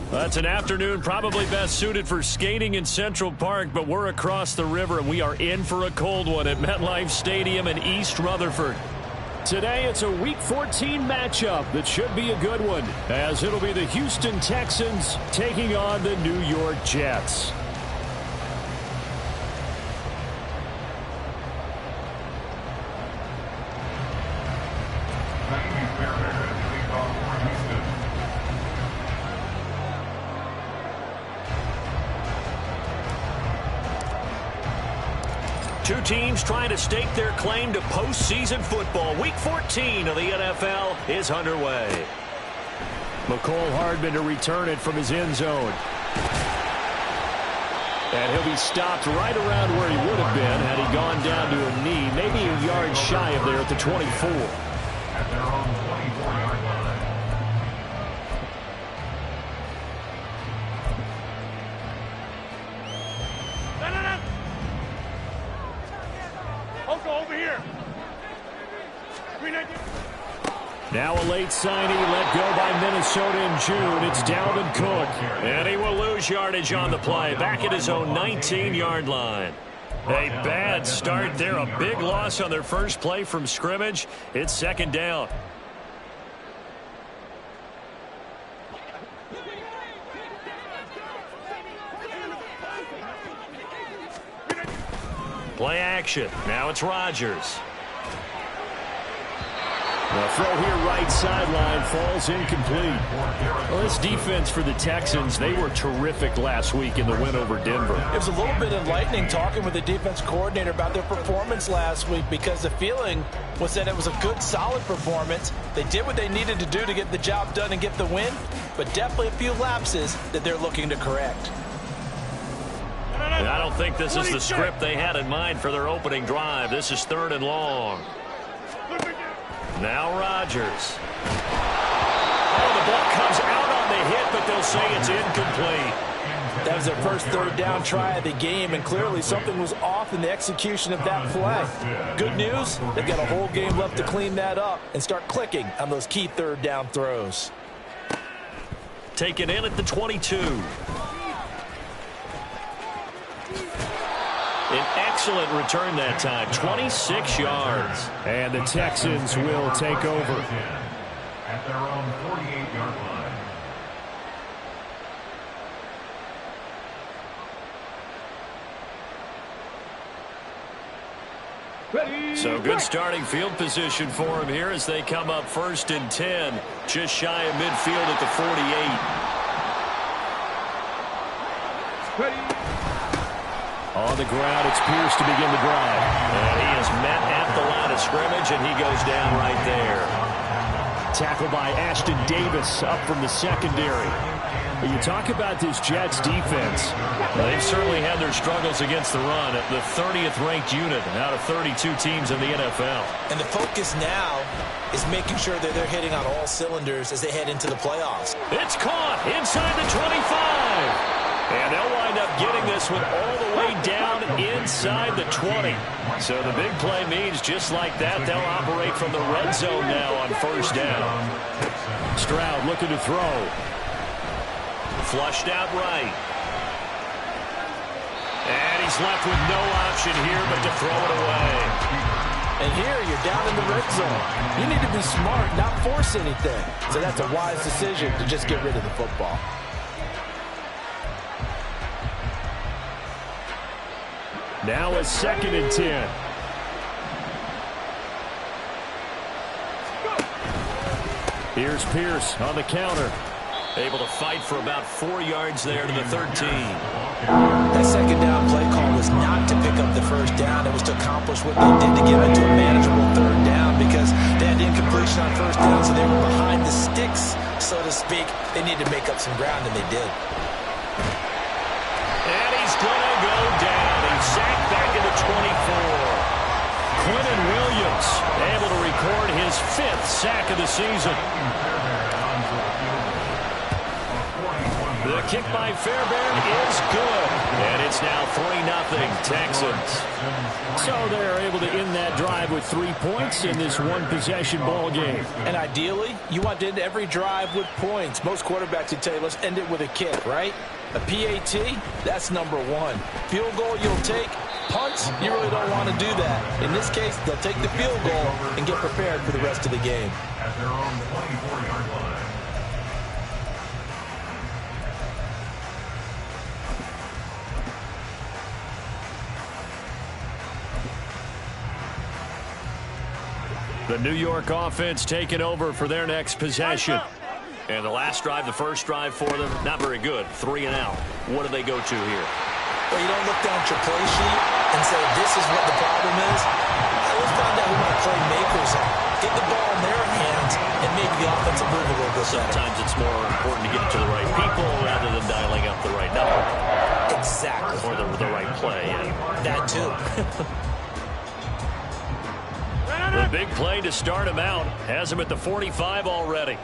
That's an afternoon probably best suited for skating in Central Park, but we're across the river and we are in for a cold one at MetLife Stadium in East Rutherford. Today it's a Week 14 matchup that should be a good one, as it'll be the Houston Texans taking on the New York Jets. Two teams trying to stake their claim to postseason football. Week 14 of the NFL is underway. McCole Hardman to return it from his end zone. And he'll be stopped right around where he would have been had he gone down to a knee, maybe a yard shy of there at the 24. At their own 24-yard line. Over here. Now a late signing let go by Minnesota in June. It's Dalvin Cook. And he will lose yardage on the play. Back at his own 19-yard line. A bad start there. A big loss on their first play from scrimmage. It's second down. Play action. Now it's Rodgers. The throw here right sideline falls incomplete. Well, this defense for the Texans, they were terrific last week in the win over Denver. It was a little bit enlightening talking with the defense coordinator about their performance last week, because the feeling was that it was a good, solid performance. They did what they needed to do to get the job done and get the win, but definitely a few lapses that they're looking to correct. And I don't think this is the script they had in mind for their opening drive. This is 3rd and long. Now Rodgers. Oh, the ball comes out on the hit, but they'll say it's incomplete. That was their first 3rd down try of the game, and clearly something was off in the execution of that play. Good news, they've got a whole game left to clean that up and start clicking on those key 3rd down throws. Taken in at the 22. An excellent return that time, 26 yards. And the Texans will take over. At their own 48-yard line. So good starting field position for him here as they come up 1st and 10, just shy of midfield at the 48. On the ground, it's Pierce to begin the drive. And he is met at the line of scrimmage, and he goes down right there. Tackled by Ashton Davis up from the secondary. You talk about this Jets defense. They've certainly had their struggles against the run at the 30th ranked unit out of 32 teams in the NFL. And the focus now is making sure that they're hitting on all cylinders as they head into the playoffs. It's caught inside the 25. And they'll wind up getting this one all the way down inside the 20. So the big play means just like that, they'll operate from the red zone now on 1st down. Stroud looking to throw. Flushed out right. And he's left with no option here but to throw it away. And here you're down in the red zone. You need to be smart, not force anything. So that's a wise decision to just get rid of the football. Now a 2nd and 10. Here's Pierce on the counter. Able to fight for about 4 yards there to the 13. That second down play call was not to pick up the first down. It was to accomplish what they did to get into a manageable third down because they had incompletion on first down, so they were behind the sticks, so to speak. They needed to make up some ground, and they did. And he's going to go down. He's sacked back into 24. Quentin Williams able to record his 5th sack of the season. The kick by Fairbairn is good. And it's now 3-0 Texans. So they're able to end that drive with 3 points in this one-possession ball game. And ideally, you want to end every drive with points. Most quarterbacks would tell you, let's end it with a kick, right? A PAT, that's number 1. Field goal you'll take. Punts, you really don't want to do that. In this case, they'll take the field goal and get prepared for the rest of the game. At their own 24-yard line. The New York offense taking over for their next possession. And the last drive, the first drive for them, not very good. 3 and out. What do they go to here? Well, you don't look down at your play sheet and say, this is what the problem is. Let's find out who my playmakers are. Get the ball in their hands, and maybe the offense will move a little bit better. Sometimes it's more important to get it to the right people rather than dialing up the right number. Exactly. Or the right play. Yeah. That, too. The big play to start him out. Has him at the 45 already.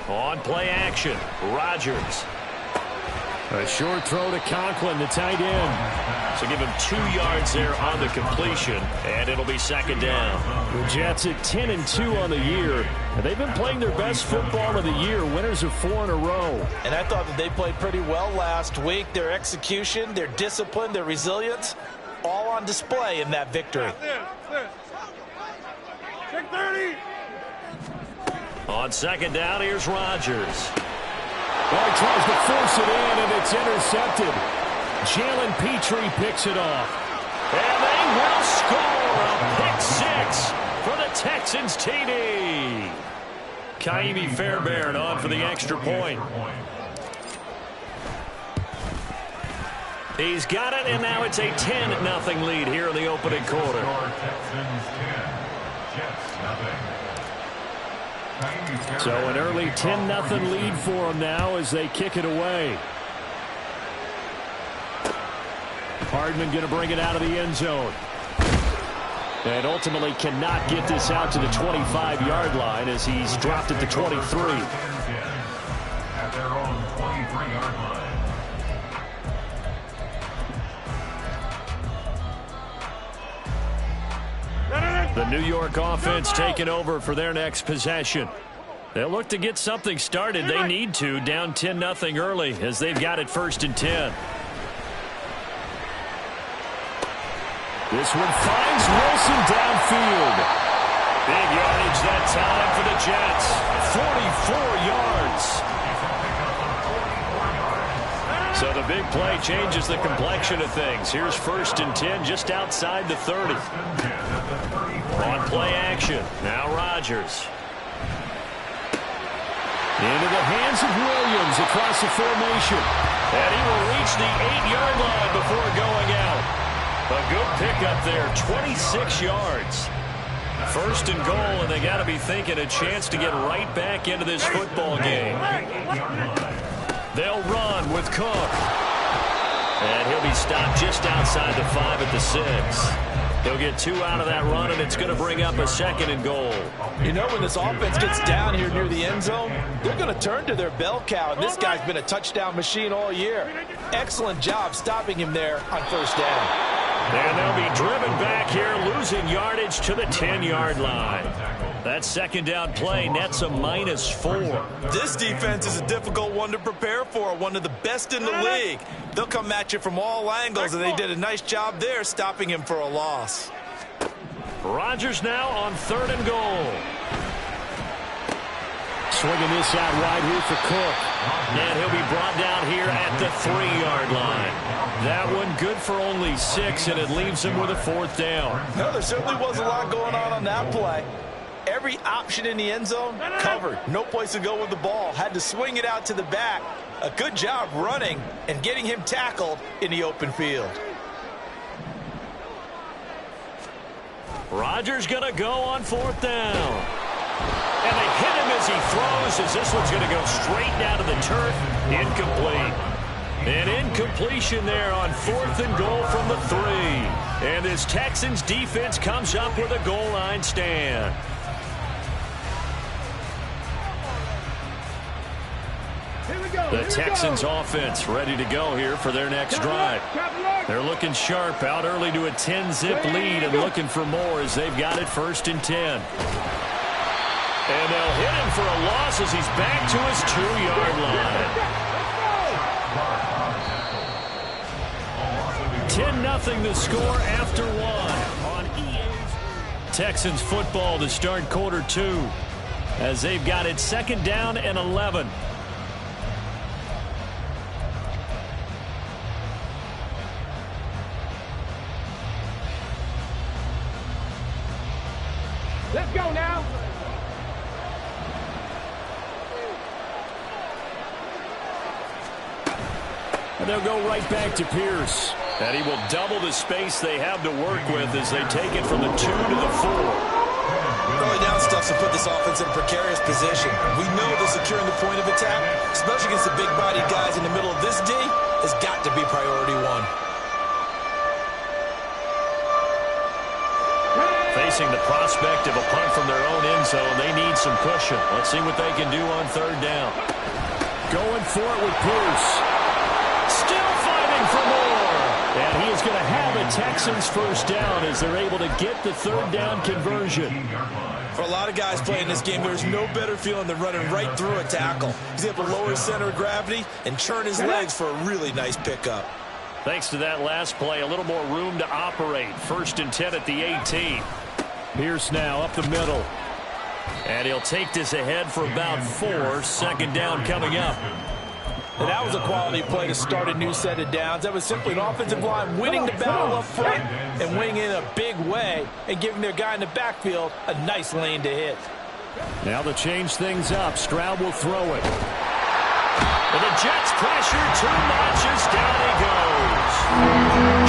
On play action, Rodgers. A short throw to Conklin, the tight end. So give him 2 yards there on the completion, and it'll be second down. The Jets at 10-2 on the year. And they've been playing their best football of the year, winners of 4 in a row. And I thought that they played pretty well last week. Their execution, their discipline, their resilience, all on display in that victory. On second down, here's Rodgers. Well, he tries to force it in, and it's intercepted. Jalen Petrie picks it off. And they will score a pick 6 for the Texans TD. Kaimi Fairbairn on for the extra point. He's got it, and now it's a 10-0 lead here in the opening quarter. So an early 10-0 lead for them now as they kick it away. Hardman going to bring it out of the end zone. And ultimately cannot get this out to the 25-yard line as he's dropped at the 23. At their own 23-yard line. The New York offense taking over for their next possession. They'll look to get something started. They need to, down 10-0 early as they've got it 1st and 10. This one finds Wilson downfield. Big yardage that time for the Jets. 44 yards. So the big play changes the complexion of things. Here's 1st and 10 just outside the 30. On play action, now Rodgers. Into the hands of Williams across the formation. And he will reach the 8-yard line before going out. A good pickup there, 26 yards. 1st and goal, and they got to be thinking a chance to get right back into this football game. They'll run with Cook. And he'll be stopped just outside the 5 at the 6. He'll get 2 out of that run, and it's going to bring up a 2nd and goal. You know, when this offense gets down here near the end zone, they're going to turn to their bell cow, and this guy's been a touchdown machine all year. Excellent job stopping him there on 1st down. And they'll be driven back here, losing yardage to the 10-yard line. That 2nd down play nets a -4. This defense is a difficult one to prepare for, one of the best in the league. They'll come at you from all angles, and they did a nice job there stopping him for a loss. Rodgers now on 3rd and goal. Swinging this out wide here for Cook. And he'll be brought down here at the 3-yard line. That one good for only 6, and it leaves him with a 4th down. No, there certainly was a lot going on that play. Every option in the end zone covered. No place to go with the ball. Had to swing it out to the back. A good job running and getting him tackled in the open field. Rodgers going to go on 4th down. And they hit him as he throws, as this one's going to go straight down to the turf. Incomplete. An incompletion there on 4th and goal from the 3. And this Texans defense comes up with a goal line stand. The Texans offense ready to go here for their next drive. They're looking sharp, out early to a 10-zip lead and looking for more as they've got it 1st and 10. And they'll hit him for a loss as he's back to his 2-yard line. 10-0 the score after 1 on EA's. Texans football to start quarter 2 as they've got it 2nd down and 11. Let's go now. And they'll go right back to Pierce. And he will double the space they have to work with as they take it from the 2 to the 4. Early down stuff to put this offense in a precarious position. We know that securing the point of attack, especially against the big-bodied guys in the middle of this D, has got to be priority 1. Facing the prospect of a punt from their own end zone, they need some cushion. Let's see what they can do on 3rd down. Going for it with Pierce. Still fighting for more. And he is going to have a Texans 1st down as they're able to get the 3rd down conversion. For a lot of guys playing this game, there's no better feeling than running right through a tackle. He's able to lower his center of gravity and churn his legs for a really nice pickup. Thanks to that last play, a little more room to operate. 1st and 10 at the 18. Pierce now up the middle. And he'll take this ahead for about 4. 2nd down coming up. And that was a quality play to start a new set of downs. That was simply an offensive line winning the battle up front and winning in a big way and giving their guy in the backfield a nice lane to hit. Now to change things up, Stroud will throw it. And the Jets pressure 2 notches, down he goes.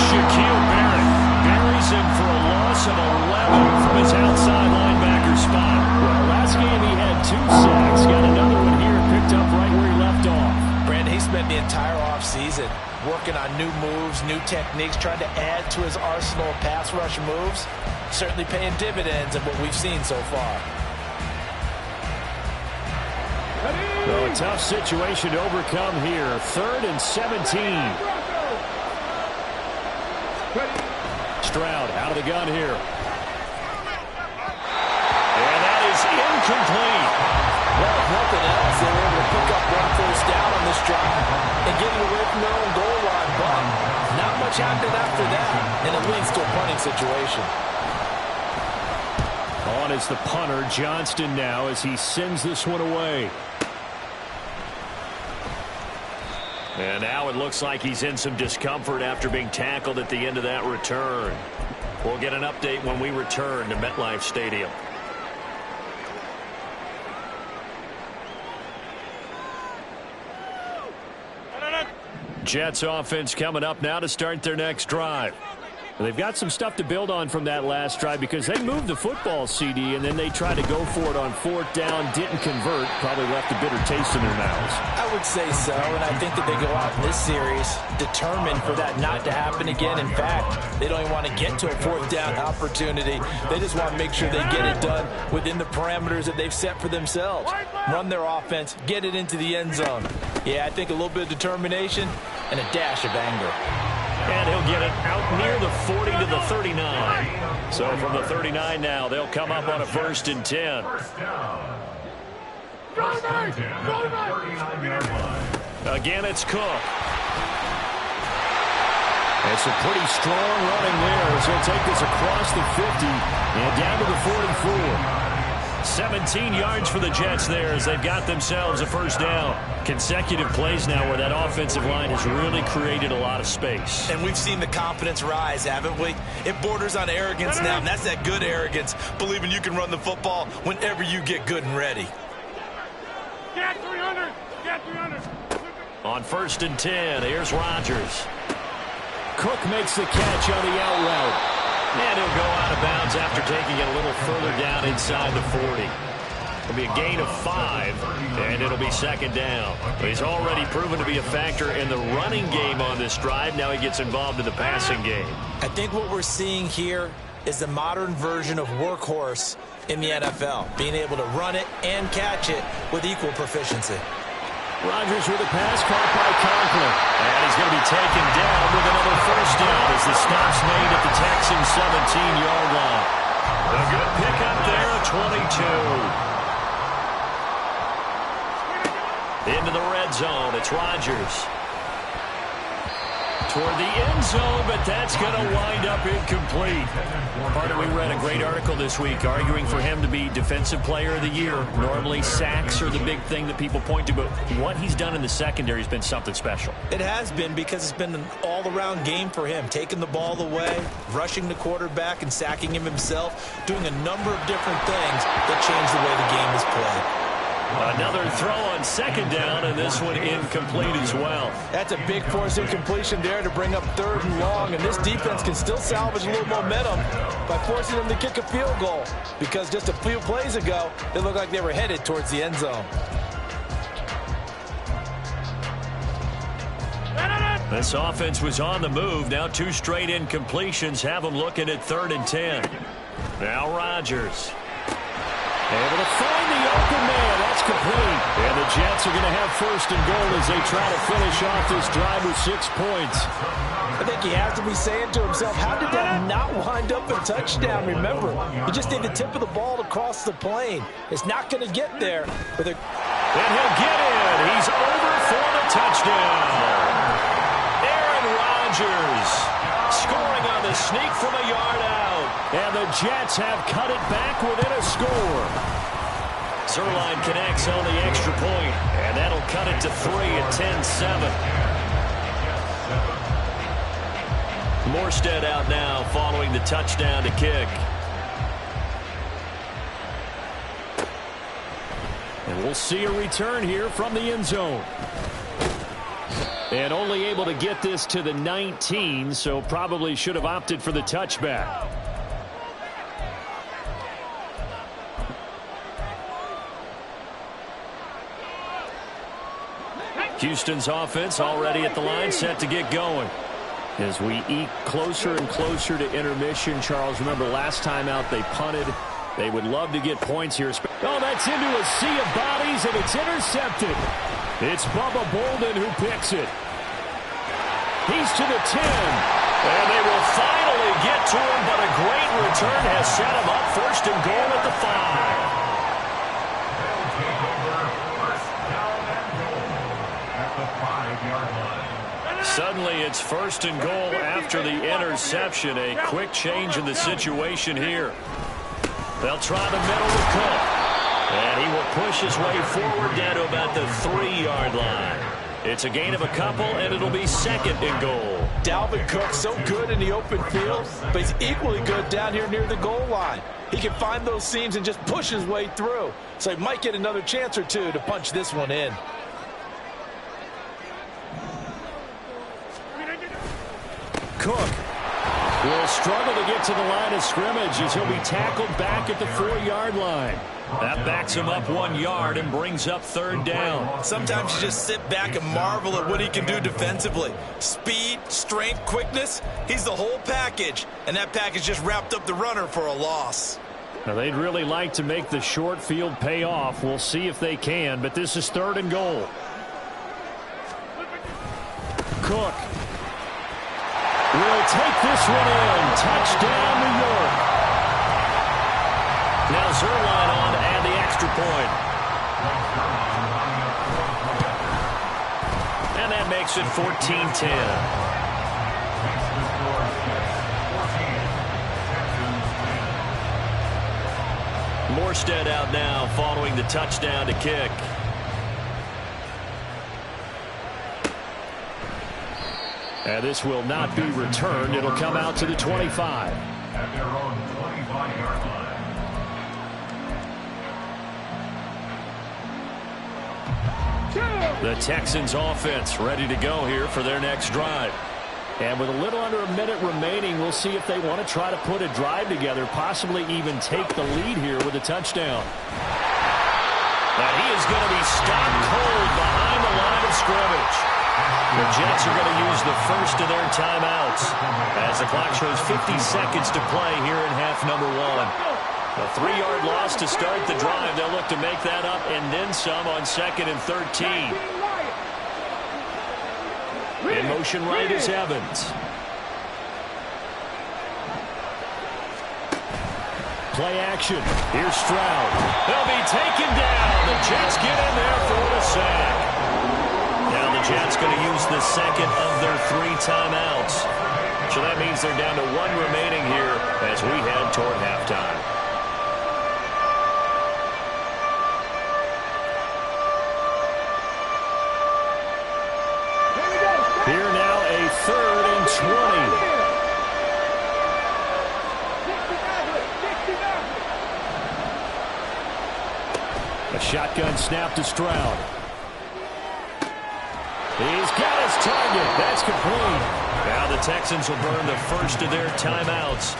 Shaquille Barrett buries him for a loss of 11 from his outside linebacker spot. Well, last game he had 2 sacks, got another one here, picked up right where he left off. Brandon, he spent the entire offseason working on new moves, new techniques, trying to add to his arsenal of pass rush moves. Certainly paying dividends in what we've seen so far. Well, a tough situation to overcome here. 3rd and 17. Stroud out of the gun here. And that is incomplete. Well, if nothing else, they were able to pick up 1 first down on this drive and get it away from their own goal line. But not much happened after that, and it leads to a punting situation. On is the punter, Johnston now, as he sends this one away. And now it looks like he's in some discomfort after being tackled at the end of that return. We'll get an update when we return to MetLife Stadium. Jets offense coming up now to start their next drive. They've got some stuff to build on from that last drive because they moved the football, CD, and then they tried to go for it on 4th down, didn't convert, probably left a bitter taste in their mouths. I would say so, and I think that they go out in this series determined for that not to happen again. In fact, they don't even want to get to a 4th down opportunity. They just want to make sure they get it done within the parameters that they've set for themselves. Run their offense, get it into the end zone. Yeah, I think a little bit of determination and a dash of anger. And he'll get it out near the 40 to the 39. So from the 39 now, they'll come up on a 1st and 10. Again, it's Cook. And some pretty strong running there. So he'll take this across the 50 and down to the 44. 17 yards for the Jets there as they've got themselves a first down. Consecutive plays now where that offensive line has really created a lot of space. And we've seen the confidence rise, haven't we? It borders on arrogance now, and that's that good arrogance, believing you can run the football whenever you get good and ready. Get 300! Get 300! On 1st and 10, here's Rodgers. Cook makes the catch on the out route. And he'll go out of bounds after taking it a little further down inside the 40. It'll be a gain of 5, and it'll be 2nd down. But he's already proven to be a factor in the running game on this drive. Now he gets involved in the passing game. I think what we're seeing here is the modern version of workhorse in the NFL, being able to run it and catch it with equal proficiency. Rodgers with a pass caught by Conklin. And he's going to be taken down with another first down as the stop's made at the Texans' 17-yard line. A good pickup there of 22. Into the red zone. It's Rodgers. Toward the end zone, but that's going to wind up incomplete. Carter, we read a great article this week arguing for him to be Defensive Player of the Year. Normally, sacks are the big thing that people point to, but what he's done in the secondary has been something special. It has been, because it's been an all-around game for him, taking the ball away, rushing the quarterback and sacking him himself, doing a number of different things that change the way the game is played. Another throw on 2nd down, and this one incomplete as well. That's a big force incompletion there to bring up 3rd and long, and this defense can still salvage a little momentum by forcing them to kick a field goal, because just a few plays ago, it looked like they were headed towards the end zone. This offense was on the move. Now 2 straight incompletions have them looking at 3rd and 10. Now Rodgers. Able to find the open man. That's complete. And the Jets are going to have 1st and goal as they try to finish off this drive with 6 points. I think he has to be saying to himself, how did that not wind up a touchdown? Remember, he just need the tip of the ball to cross the plane. It's not going to get there. And he'll get in. He's over for the touchdown. Aaron Rodgers scoring on the sneak from a yard out. And the Jets have cut it back within a score. Zerline connects on the extra point, and that'll cut it to 3 at 10-7. Morstead out now following the touchdown to kick. And we'll see a return here from the end zone. And only able to get this to the 19, so probably should have opted for the touchback. Houston's offense already at the line, set to get going. As we eke closer and closer to intermission, Charles, remember last time out they punted. They would love to get points here. Oh, that's into a sea of bodies, and it's intercepted. It's Bubba Bolden who picks it. He's to the 10. And they will finally get to him, but a great return has set him up. 1st and goal at the 5. Suddenly it's 1st and goal after the interception. A quick change in the situation here. They'll try the middle with Cook. And he will push his way forward down to about the 3-yard line. It's a gain of a couple, and it'll be 2nd and goal. Dalvin Cook, so good in the open field, but he's equally good down here near the goal line. He can find those seams and just push his way through. So he might get another chance or two to punch this one in. Cook will struggle to get to the line of scrimmage as he'll be tackled back at the 4-yard line. That backs him up 1 yard and brings up 3rd down. Sometimes you just sit back and marvel at what he can do defensively. Speed, strength, quickness, he's the whole package. And that package just wrapped up the runner for a loss. Now, they'd really like to make the short field pay off. We'll see if they can, but this is 3rd and goal. Cook will take this one in. Touchdown, New York. Now Zerline on and the extra point. And that makes it 14-10. Morstead out now following the touchdown to kick. And this will not be returned. It'll come out to the 25. At their own 25-yard line. The Texans offense ready to go here for their next drive. And with a little under a minute remaining, we'll see if they want to try to put a drive together, possibly even take the lead here with a touchdown. And he is going to be stopped cold behind the line of scrimmage. The Jets are going to use the first of their timeouts as the clock shows 50 seconds to play here in half number 1. A 3-yard loss to start the drive. They'll look to make that up and then some on 2nd and 13. In motion right is Evans. Play action. Here's Stroud. They'll be taken down. The Jets get in there for the sack. Now the Jets going to use the second of their 3 timeouts. So that means they're down to 1 remaining here as we head toward halftime. Here now a 3rd and 20. A shotgun snap to Stroud. He's got his target. That's complete. Now the Texans will burn the first of their timeouts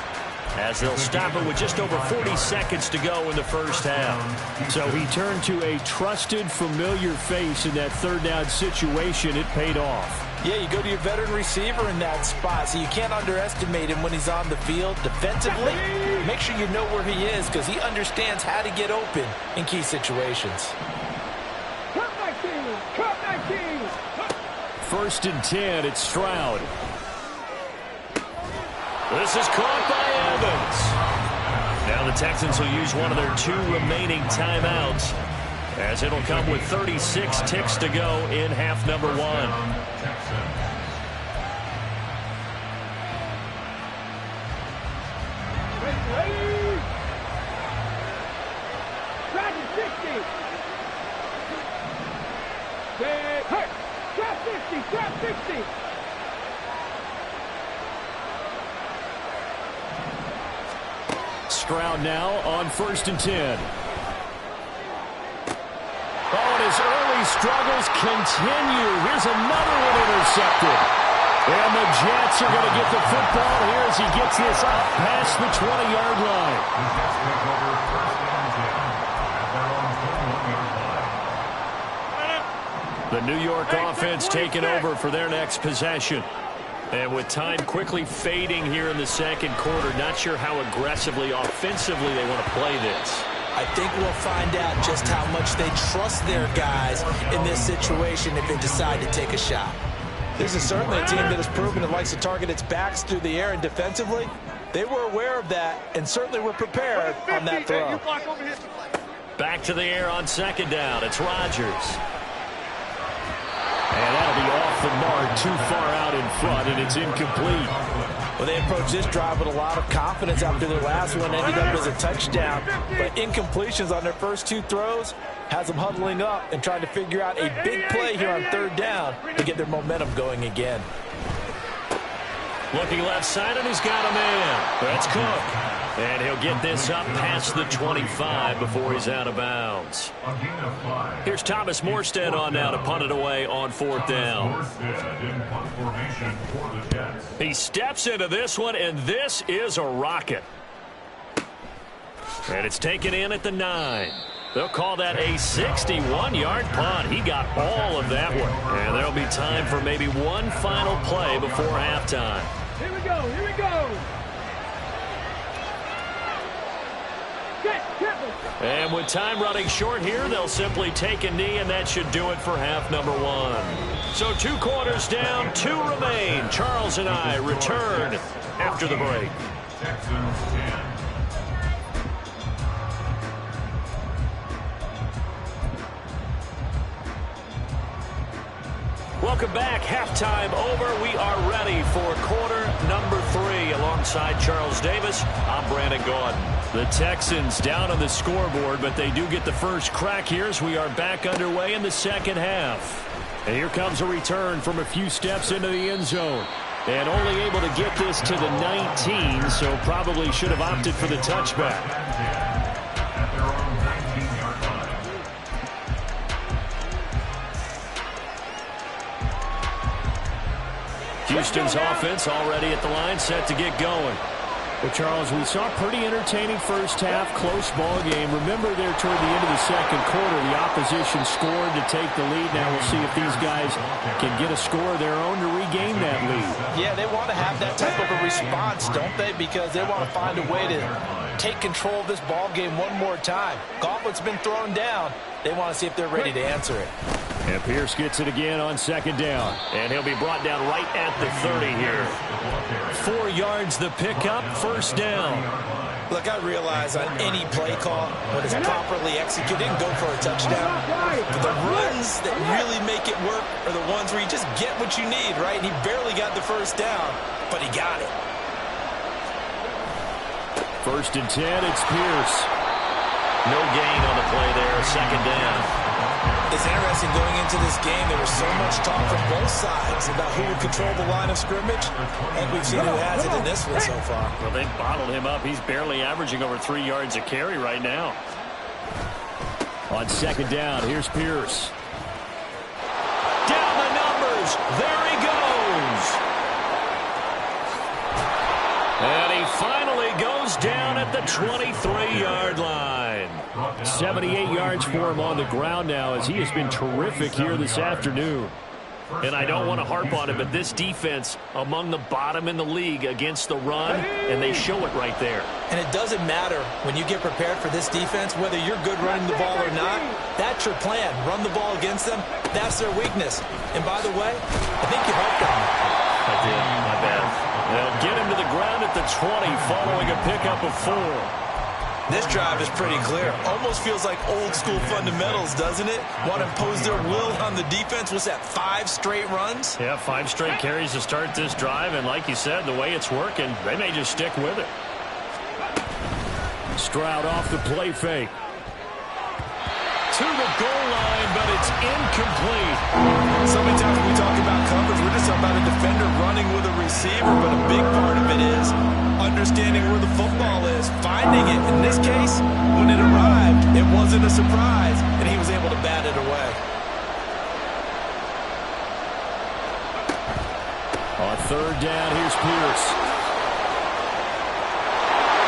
as they'll stop it with just over 40 seconds to go in the first half. So he turned to a trusted, familiar face in that 3rd down situation. It paid off. Yeah, you go to your veteran receiver in that spot, so you can't underestimate him when he's on the field defensively. Make sure you know where he is because he understands how to get open in key situations. Cut my king! Cut my king! 1st and 10, it's Stroud. This is caught by Evans. Now the Texans will use one of their 2 remaining timeouts as it'll come with 36 ticks to go in half number 1. Ready! Roger 60! Hey! Trap 60! Trap 60! Stroud now on 1st and 10. Oh, and his early struggles continue. Here's another one intercepted. And the Jets are going to get the football here as he gets this up past the 20-yard line. The New York offense taking over for their next possession. And with time quickly fading here in the 2nd quarter, not sure how aggressively, offensively they want to play this. I think we'll find out just how much they trust their guys in this situation if they decide to take a shot. This is certainly a team that has proven it likes to target its backs through the air, and defensively, they were aware of that and certainly were prepared on that throw. Back to the air on 2nd down. It's Rodgers. And that'll be off the mark, too far out in front, and it's incomplete. Well, they approached this drive with a lot of confidence after their last one ended up as a touchdown. But incompletions on their first 2 throws has them huddling up and trying to figure out a big play here on 3rd down to get their momentum going again. Looking left side, and he's got a man. That's Cook. And he'll get this up past the 25 before he's out of bounds. Here's Thomas Morstead on now to punt it away on 4th down. He steps into this one, and this is a rocket. And it's taken in at the 9. They'll call that a 61-yard punt. He got all of that one. And there'll be time for maybe one final play before halftime. Here we go! Here we go! And with time running short here, they'll simply take a knee, and that should do it for half number 1. So 2 quarters down, 2 remain. Charles and I return after the break. Welcome back. Halftime over. We are ready for quarter number 3. Alongside Charles Davis, I'm Brandon Gaudin. The Texans down on the scoreboard, but they do get the first crack here as we are back underway in the second half. And here comes a return from a few steps into the end zone. And only able to get this to the 19, so probably should have opted for the touchback. Houston's offense already at the line, set to get going. Well, Charles, we saw a pretty entertaining first half, close ball game. Remember there toward the end of the second quarter, the opposition scored to take the lead. Now we'll see if these guys can get a score of their own to regain that lead. Yeah, they want to have that type of a response, don't they? Because they want to find a way to take control of this ball game one more time. Gauntlet's been thrown down. They want to see if they're ready to answer it. And Pierce gets it again on second down. And he'll be brought down right at the 30 here. 4 yards the pickup, first down. Look, I realize on any play call, when it's properly executed, go for a touchdown. But the runs that really make it work are the ones where you just get what you need, right? And he barely got the first down, but he got it. First and 10, it's Pierce. No gain on the play there, second down. It's interesting going into this game. There was so much talk from both sides about who would control the line of scrimmage. And we've seen who has it in this one so far. Well, they've bottled him up. He's barely averaging over 3 yards a carry right now. On second down, here's Pierce. Down the numbers. There he goes. And he finally goes down at the 23-yard line. 78 yards for him on the ground now as he has been terrific here this afternoon. And I don't want to harp on it, but this defense among the bottom in the league against the run, and they show it right there. And it doesn't matter when you get prepared for this defense, whether you're good running the ball or not. That's your plan. Run the ball against them. That's their weakness. And by the way, I think you helped them. I did. My bad. They'll get him to the ground at the 20 following a pickup of 4. This drive is pretty clear. Almost feels like old school fundamentals, doesn't it? Want to impose their will on the defense. Was that 5 straight runs? Yeah, 5 straight carries to start this drive. And like you said, the way it's working, they may just stick with it. Stroud off the play fake. To the goal line, but it's incomplete. So many times when we talk about coverage, we're just talking about a defender running with a receiver, but a big part of it is understanding where the football is, finding it. In this case, when it arrived, it wasn't a surprise, and he was able to bat it away. On third down, here's Pierce.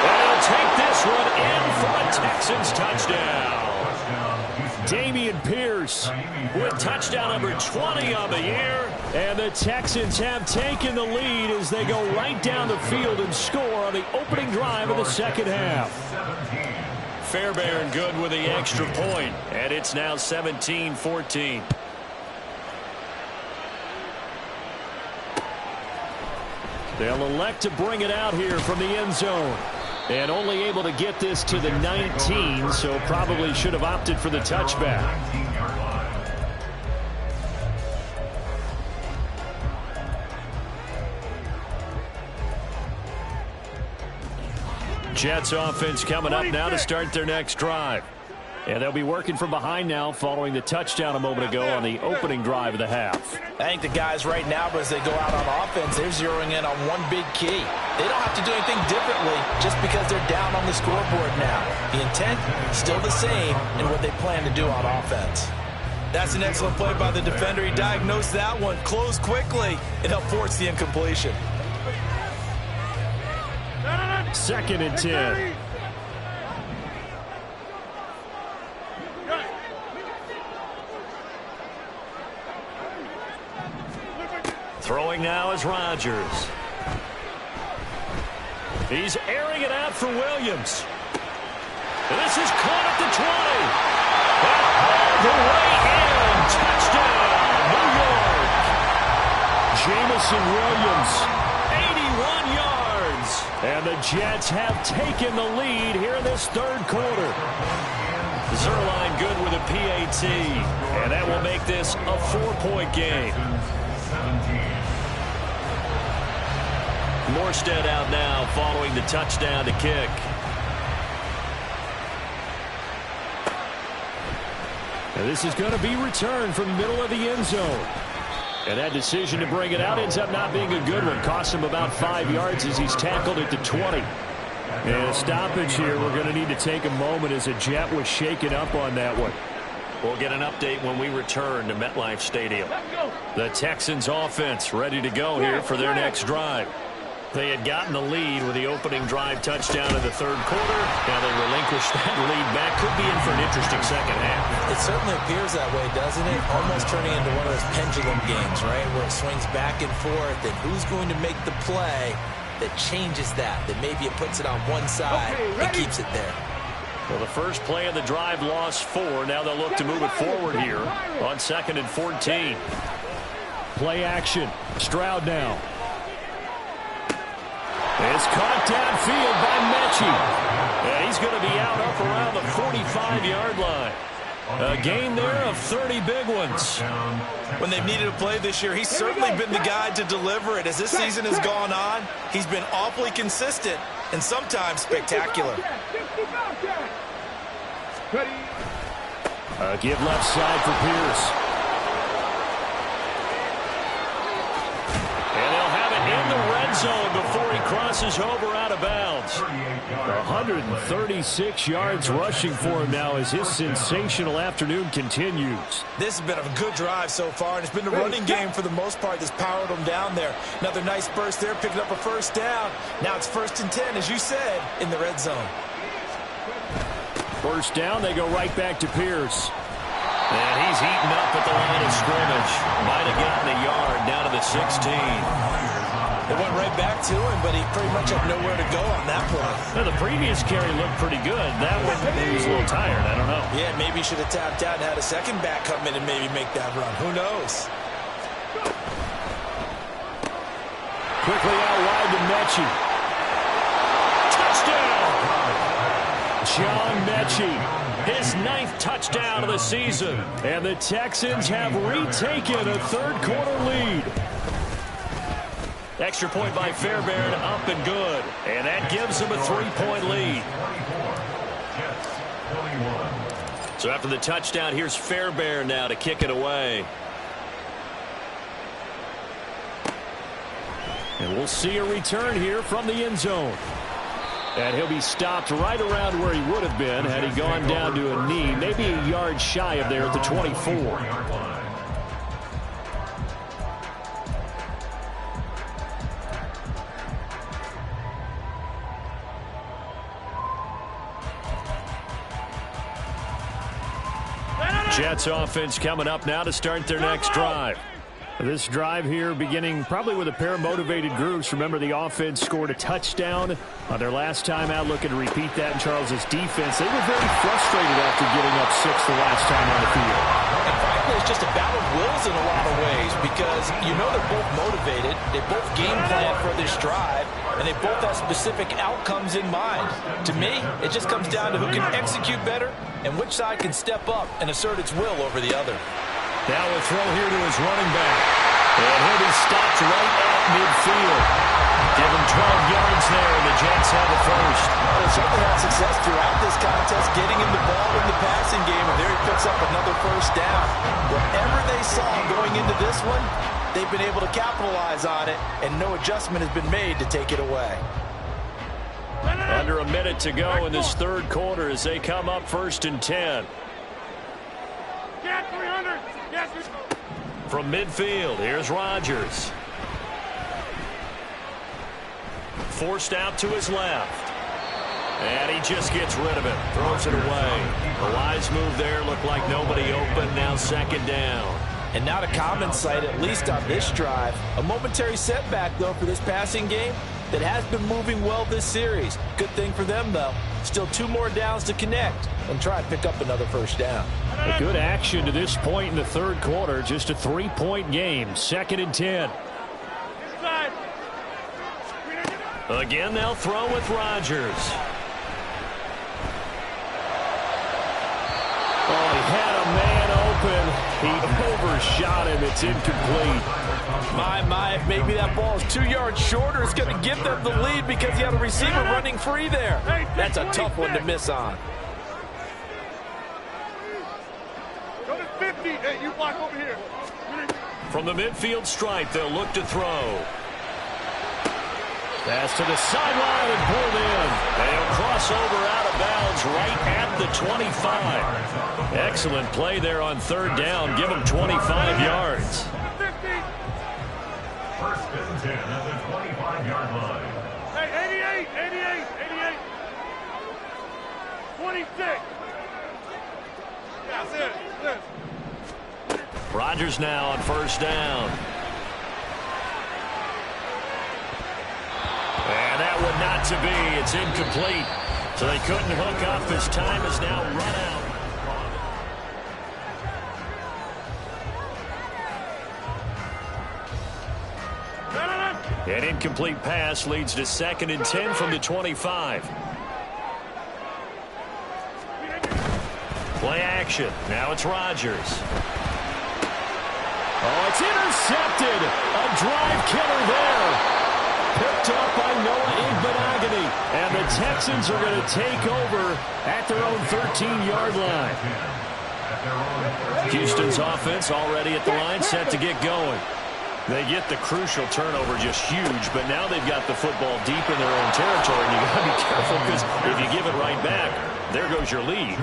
And he'll take this one in for a Texans touchdown. Damian Pierce with touchdown number 20 on the year. And the Texans have taken the lead as they go right down the field and score on the opening drive of the second half. Fairbairn good with the extra point. And it's now 17-14. They'll elect to bring it out here from the end zone. And only able to get this to the 19, so probably should have opted for the touchback. Jets offense coming up now to start their next drive. And they'll be working from behind now following the touchdown a moment ago on the opening drive of the half. I think the guys right now, as they go out on offense, they're zeroing in on one big key. They don't have to do anything differently just because they're down on the scoreboard now. The intent, still the same in what they plan to do on offense. That's an excellent play by the defender. He diagnosed that one, closed quickly, and helped force the incompletion. Second and 10. Throwing now is Rodgers. He's airing it out for Williams. And this is caught at the 20. And all the way in. Touchdown, New York. Jamison Williams, 81 yards. And the Jets have taken the lead here in this third quarter. Zerline good with a PAT. And that will make this a 4-point game. Morstead out now following the touchdown to kick. And this is going to be returned from the middle of the end zone. And that decision to bring it out ends up not being a good one. Costs him about 5 yards as he's tackled at the 20. And a stoppage here. We're going to need to take a moment as a Jet was shaken up on that one. We'll get an update when we return to MetLife Stadium. The Texans offense ready to go here for their next drive. They had gotten the lead with the opening drive touchdown in the third quarter. Now they relinquish that lead back. Could be in for an interesting second half. It certainly appears that way, doesn't it? Almost turning into one of those pendulum games, right, where it swings back and forth, and who's going to make the play that changes that maybe it puts it on one side and keeps it there. Well, the first play of the drive lost 4. Now they'll look to move it forward here on 2nd and 14. Play action. Stroud now. It's caught downfield by Mechie. And he's going to be out up around the 45-yard line. A gain there of 30 big ones. When they've needed a play this year, he's certainly been the guy to deliver it. As this season has gone on, he's been awfully consistent and sometimes spectacular. A give left side for Pierce. And they'll have it in the red zone before he crosses over out of bounds. 136 yards rushing for him now as his sensational afternoon continues. This has been a good drive so far, and it's been the running game for the most part that's powered him down there. Another nice burst there, picking up a first down. Now it's 1st and 10, as you said, in the red zone. First down, they go right back to Pierce. And he's eaten up at the line of scrimmage. Might have gotten a yard down to the 16. It went right back to him, but he pretty much had nowhere to go on that play. Now, the previous carry looked pretty good. That one, he was a little tired. I don't know. Yeah, maybe he should have tapped out and had a second back come in and maybe make that run. Who knows? Quickly out wide to Mechie. Touchdown! John Mechie, his 9th touchdown of the season. And the Texans have retaken a third-quarter lead. Extra point by Fairbairn, up and good. And that gives them a 3-point lead. So after the touchdown, here's Fairbairn now to kick it away. And we'll see a return here from the end zone. And he'll be stopped right around where he would have been had he gone down to a knee, maybe a yard shy of there at the 24. Jets offense coming up now to start their next drive. This drive here beginning probably with a pair of motivated groups. Remember, the offense scored a touchdown on their last time out. Looking to repeat that in Charles's defense. They were very frustrated after giving up 6 the last time on the field. And frankly, it's just a battle of wills in a lot of ways because you know they're both motivated. They both game plan for this drive, and they both have specific outcomes in mind. To me, it just comes down to who can execute better and which side can step up and assert its will over the other. Now a throw here to his running back. And he'll be stopped right at midfield. Give him 12 yards there, and the Jets have a first. They've certainly had success throughout this contest, getting him the ball in the passing game, and there he picks up another first down. Whatever they saw going into this one, they've been able to capitalize on it, and no adjustment has been made to take it away. Under a minute to go in this third quarter as they come up 1st and 10. From midfield, here's Rodgers. Forced out to his left. And he just gets rid of it. Throws it away. A wise move there. Looked like nobody open. Now 2nd down. And not a common sight, at least on this drive. A momentary setback, though, for this passing game that has been moving well this series. Good thing for them, though. Still 2 more downs to connect and try and pick up another first down. A good action to this point in the third quarter. Just a 3-point game. 2nd and 10. Again, they'll throw with Rodgers. Oh, he had a man open. He overshot him. It's incomplete. My, if maybe that ball is 2 yards shorter, it's going to give them the lead because he had a receiver running free there. That's a tough one to miss on. Coming 50. Hey, you block over here. From the midfield stripe, they'll look to throw. Pass to the sideline and pulled in. They'll cross over out of bounds right at the 25. Excellent play there on third down. Give them 25 yards. 50. First and 10 at the 25-yard line. Hey, 88. 26. That's it. Rodgers now on first down. And that one not to be. It's incomplete. So they couldn't hook up as time is now run out. An incomplete pass leads to 2nd and 10 from the 25. Play action. Now it's Rodgers. Oh, it's intercepted. A drive killer there. Picked up by Noah Igbenogany. And the Texans are going to take over at their own 13-yard line. Houston's offense already at the line, set to get going. They get the crucial turnover, just huge, but now they've got the football deep in their own territory, and you got to be careful because if you give it right back, there goes your lead.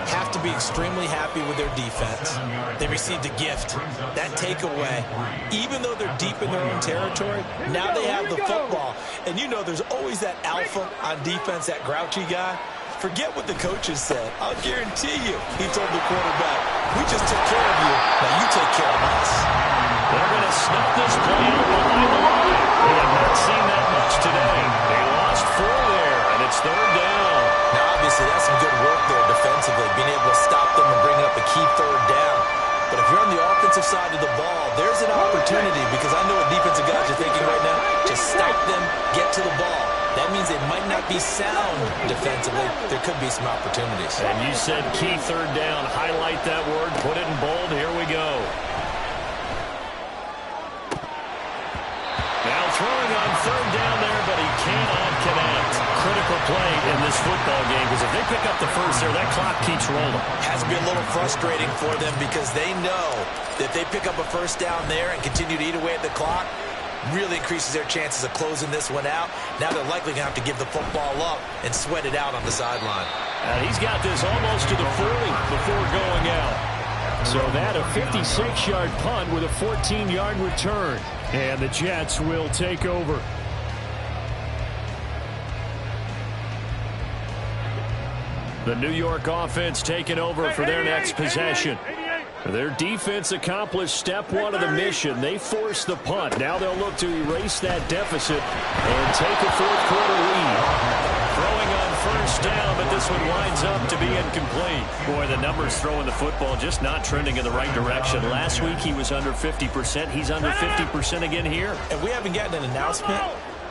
Have to be extremely happy with their defense. They received a gift. That takeaway, even though they're deep in their own territory, now they have the football. And you know there's always that alpha on defense, that grouchy guy. Forget what the coaches said. I'll guarantee you, he told the quarterback, we just took care of you, now you take care of us. They're going to snuff this play out behind the line. We have not seen that much today. They lost 4 there, and it's third down. Now, obviously, that's some good work there defensively, being able to stop them and bring up a key third down. But if you're on the offensive side of the ball, there's an opportunity, because I know what defensive guys are thinking right now. Just stop them, get to the ball. That means they might not be sound defensively. There could be some opportunities. And you said key third down. Highlight that word. Put it in bold. Here we go. Now throwing on third down there, but he cannot connect. Critical play in this football game, because if they pick up the first there, that clock keeps rolling. Has to be a little frustrating for them, because they know that if they pick up a first down there and continue to eat away at the clock, really increases their chances of closing this one out. Now they're likely going to have to give the football up and sweat it out on the sideline. And he's got this almost to the 40 before going out. So that a 56-yard punt with a 14-yard return. And the Jets will take over. The New York offense taking over for their next possession. Their defense accomplished step 1 of the mission. They forced the punt. Now they'll look to erase that deficit and take a fourth-quarter lead. Throwing on first down, but this one winds up to be incomplete. Boy, the numbers throwing the football just not trending in the right direction. Last week he was under 50%. He's under 50% again here. And we haven't gotten an announcement,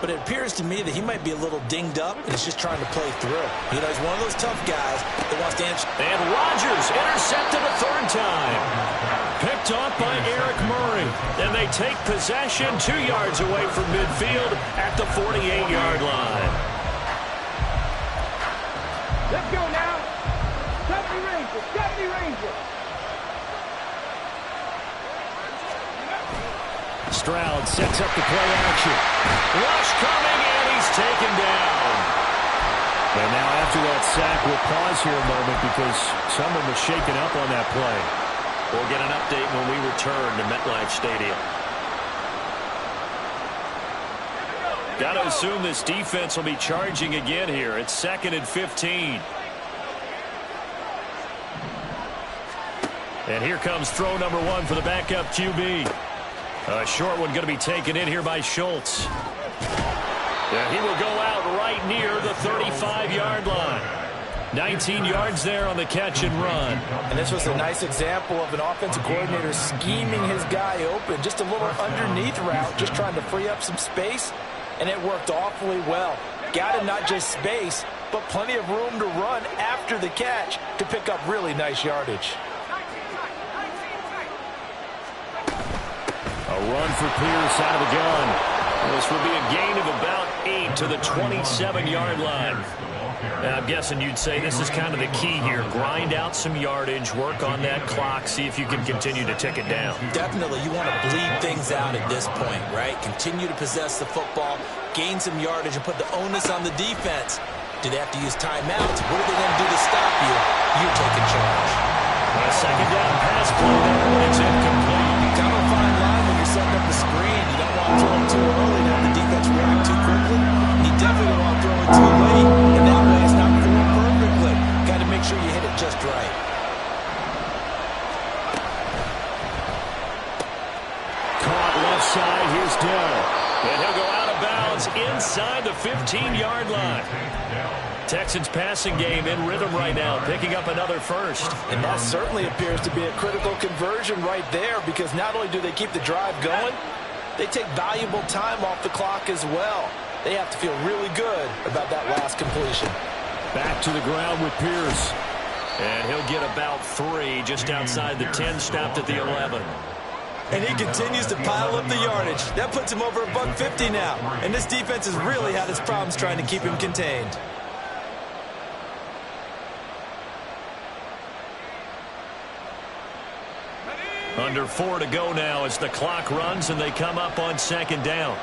but it appears to me that he might be a little dinged up and he's just trying to play through. You know, he's one of those tough guys that wants to answer. And Rodgers intercepted a third time. Picked off by Eric Murray. And they take possession 2 yards away from midfield at the 48-yard line. Let's go now. 70 Rangers. 70 Rangers. Stroud sets up the play action. Rush coming, and he's taken down. And now after that sack, we'll pause here a moment because someone was shaken up on that play. We'll get an update when we return to MetLife Stadium. Got to assume this defense will be charging again here. It's 2nd and 15. And here comes throw number 1 for the backup QB. A short one going to be taken in here by Schultz. And he will go out right near the 35-yard line. 19 yards there on the catch and run. And this was a nice example of an offensive coordinator scheming his guy open. Just a little underneath route, just trying to free up some space. And it worked awfully well. Got him not just space, but plenty of room to run after the catch to pick up really nice yardage. A run for Pierce out of the gun. This will be a gain of about 8 to the 27-yard line. I'm guessing you'd say this is kind of the key here. Grind out some yardage, work on that clock, see if you can continue to tick it down. Definitely, you want to bleed things out at this point, right? Continue to possess the football, gain some yardage, and put the onus on the defense. Do they have to use timeouts? What are they going to do to stop you? You're taking charge. A second down pass play there, but it's incomplete. Kind of a fine line when you're setting up the screen. You don't want to throw it too early and have the defense react too quickly. You definitely don't want to throw it too late, and that way it's not thrown perfectly. Got to make sure you hit it just right. Caught left side. Here's Dell. And he'll go out of bounds inside the 15-yard line. Texans passing game in rhythm right now, picking up another first. And that certainly appears to be a critical conversion right there, because not only do they keep the drive going, they take valuable time off the clock as well. They have to feel really good about that last completion. Back to the ground with Pierce. And he'll get about 3 just outside the 10, stopped at the 11. And he continues to pile up the yardage. That puts him over $150 now. And this defense has really had its problems trying to keep him contained. Under 4 to go now as the clock runs and they come up on second down.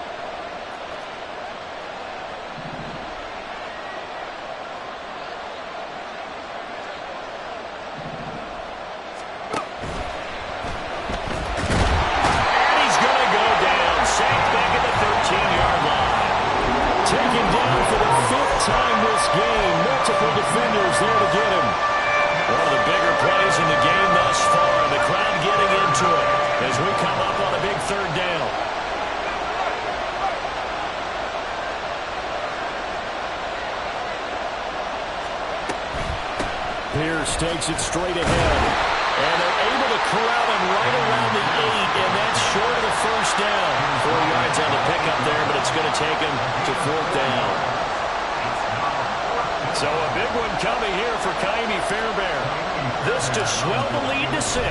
And he's going to go down. Sacked back at the 13-yard line. Taken down for the 5th time this game. Multiple defenders there to get him. One of the bigger plays in the game thus far. The crowd getting into it as we come up on a big 3rd down. Pierce takes it straight ahead. And they're able to corral him right around the 8, and that's short of the first down. 4 yards on the pickup there, but it's going to take him to 4th down. So a big one coming here for Kaimi Fairbairn. This to swell the lead to 6.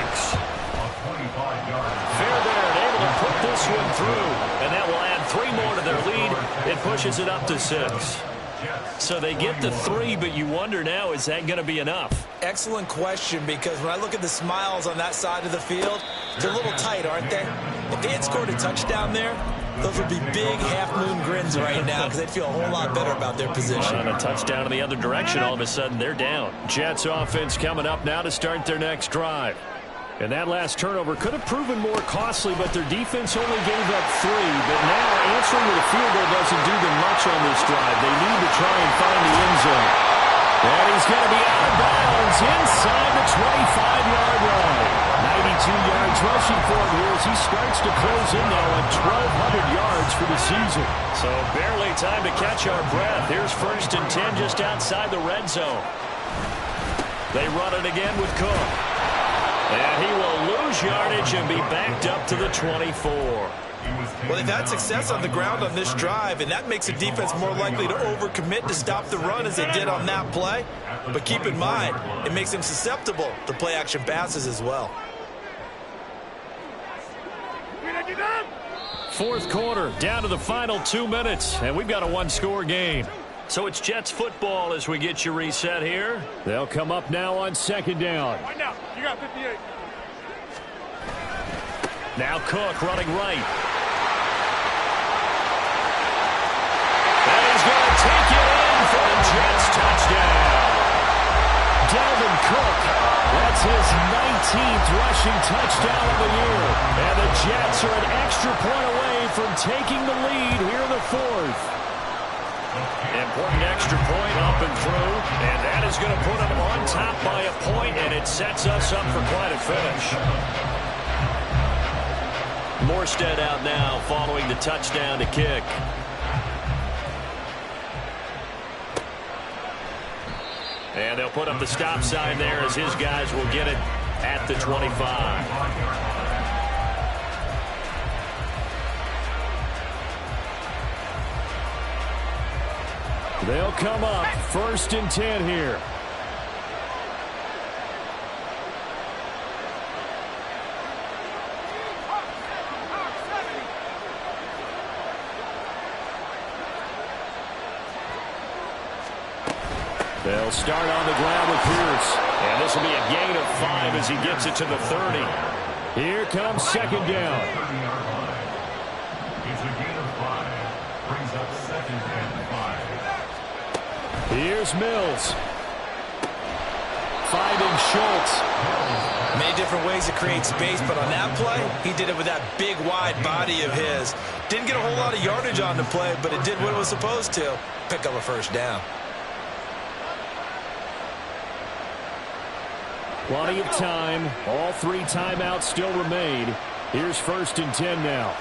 Fairbairn able to put this one through, and that will add 3 more to their lead. It pushes it up to 6. So they get to 3, but you wonder now, is that going to be enough? Excellent question, because when I look at the smiles on that side of the field, they're a little tight, aren't they? If they had scored a touchdown there, those would be big half-moon grins right now, because they'd feel a whole lot better about their position. On a touchdown in the other direction, all of a sudden they're down. Jets offense coming up now to start their next drive. And that last turnover could have proven more costly, but their defense only gave up 3. But now answering with a field goal doesn't do them much on this drive. They need to try and find the end zone. And he's going to be out of bounds inside the 25-yard line. 92 yards rushing for him here as he starts to close in now at 1,200 yards for the season. So barely time to catch our breath. Here's 1st and 10 just outside the red zone. They run it again with Cook. And he will lose yardage and be backed up to the 24. Well, they've had success on the ground on this drive, and that makes the defense more likely to overcommit to stop the run as they did on that play. But keep in mind, it makes them susceptible to play-action passes as well. 4th quarter, down to the final 2 minutes, and we've got a 1-score game. So it's Jets football as we get you reset here. They'll come up now on second down. Right now, you got 58. Now Cook running right. And he's going to take it in for the Jets touchdown. Dalvin Cook, that's his 19th rushing touchdown of the year. And the Jets are an extra point away from taking the lead here in the 4th. Important extra point up and through, and that is going to put them on top by a point, and it sets us up for quite a finish. Morstead out now following the touchdown to kick. And they'll put up the stop sign there as his guys will get it at the 25. They'll come up 1st and 10 here. They'll start on the ground with Pierce. And this will be a gain of 5 as he gets it to the 30. Here comes second down. It's a gain of 5. Brings up second and 5. Here's Mills. Finding Schultz. Many different ways to create space, but on that play, he did it with that big, wide body of his. Didn't get a whole lot of yardage on the play, but it did what it was supposed to. Pick up a first down. Plenty of time. All 3 timeouts still remain. Here's 1st and 10 now.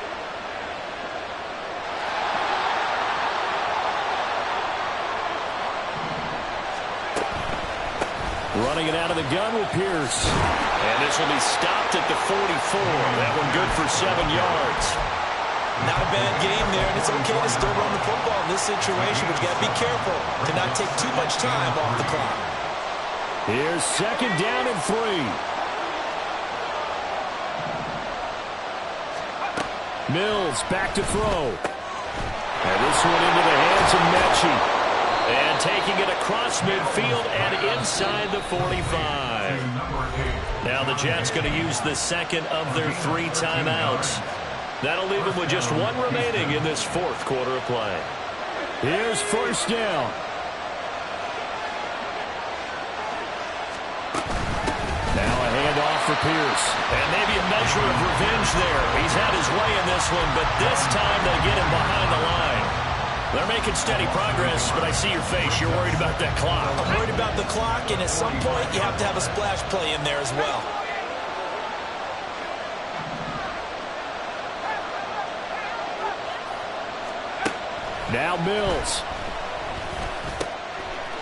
Running it out of the gun with Pierce. And this will be stopped at the 44. That one good for 7 yards. Not a bad game there, and it's okay to still run the football in this situation, but you got to be careful to not take too much time off the clock. Here's second down and 3. Mills back to throw. And this one into the hands of Mechie. And taking it across midfield and inside the 45. Now the Jets going to use the second of their 3 timeouts. That'll leave them with just 1 remaining in this 4th quarter of play. Here's first down. Now a handoff for Pierce. And maybe a measure of revenge there. He's had his way in this one, but this time they get him behind the line. They're making steady progress, but I see your face. You're worried about that clock. I'm worried about the clock, and at some point, you have to have a splash play in there as well. Now Mills.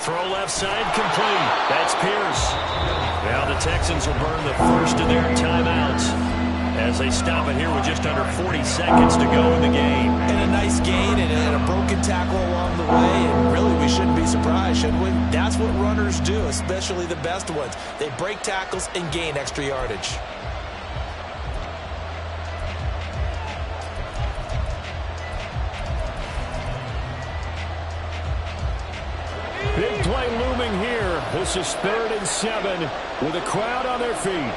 Throw left side complete. That's Pierce. Now the Texans will burn the first of their timeouts as they stop it here with just under 40 seconds to go in the game. And a nice gain and a broken tackle along the way, and really we shouldn't be surprised, should we? That's what runners do, especially the best ones. They break tackles and gain extra yardage. Big play looming here. This is 3rd and 7 with a crowd on their feet.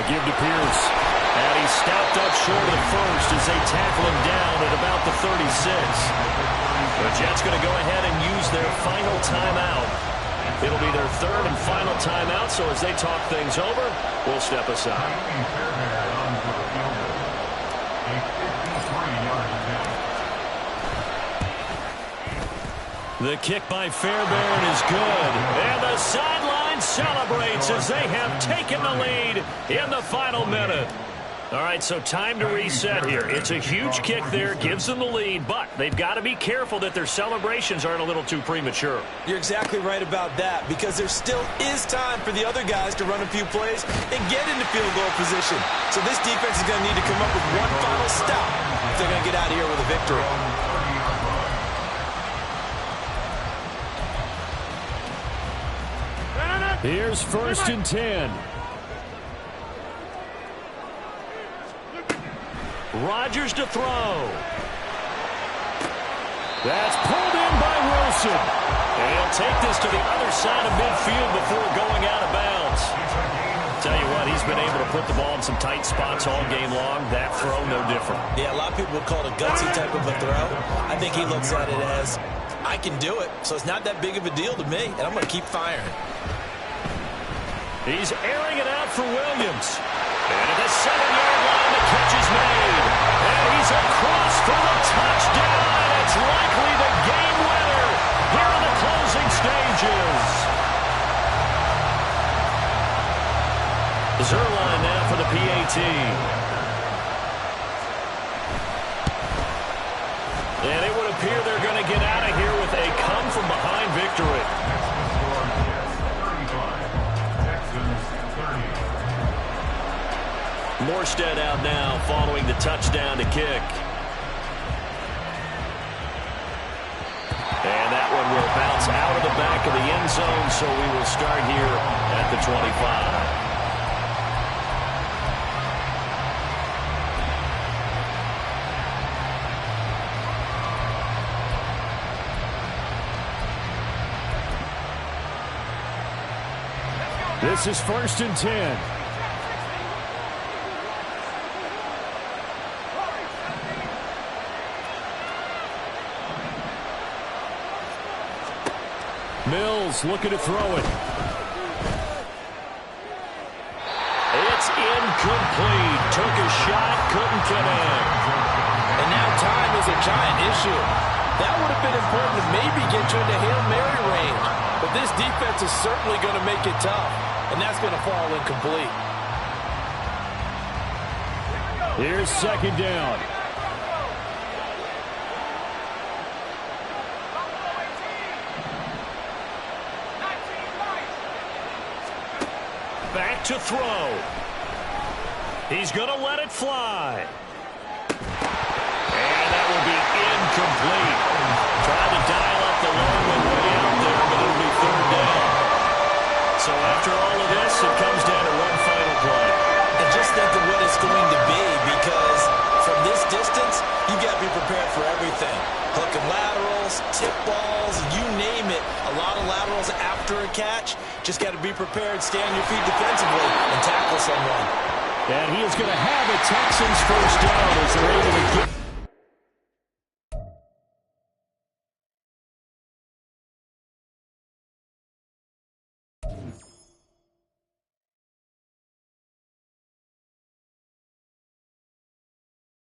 Give to Pierce. And he's stopped up short of the first as they tackle him down at about the 36. The Jets going to go ahead and use their final timeout. It'll be their 3rd and final timeout, so as they talk things over, we'll step aside. The kick by Fairbairn is good. And the sideline celebrates as they have taken the lead in the final minute. All right, so time to reset here. It's a huge kick there, gives them the lead, but they've got to be careful that their celebrations aren't a little too premature. You're exactly right about that, because there still is time for the other guys to run a few plays and get into field goal position. So this defense is going to need to come up with one final stop if they're going to get out of here with a victory. Here's 1st and 10. Rodgers to throw. That's pulled in by Wilson. And he'll take this to the other side of midfield before going out of bounds. Tell you what, he's been able to put the ball in some tight spots all game long. That throw, no different. Yeah, a lot of people would call it a gutsy type of a throw. I think he looks at it as, I can do it, so it's not that big of a deal to me, and I'm going to keep firing. He's airing it out for Williams. And at the 7-yard line, the catch is made. And he's across for the touchdown. And it's likely the game winner here in the closing stages. Zerline now for the PAT. And it would appear they're going to get out of here with a come-from-behind victory. Morstead out now following the touchdown to kick. And that one will bounce out of the back of the end zone, so we will start here at the 25. This is 1st and 10. Mills looking to throw it. It's incomplete. Took a shot, couldn't connect. And now time is a giant issue. That would have been important to maybe get you into Hail Mary range. But this defense is certainly going to make it tough. And that's going to fall incomplete. Here's 2nd down. Back to throw. He's going to let it fly. And that will be incomplete. Trying to dial up the long one way out there, but it'll be 3rd down. So after all of this, it comes down to one final play. And just think of what it's going to be, because from this distance, you've got to be prepared for everything. Hook and laterals, tip balls, you name it. A lot of laterals after a catch. Just got to be prepared, stay on your feet defensively, and tackle someone. And he is going to have a Texans 1st down as they're able to get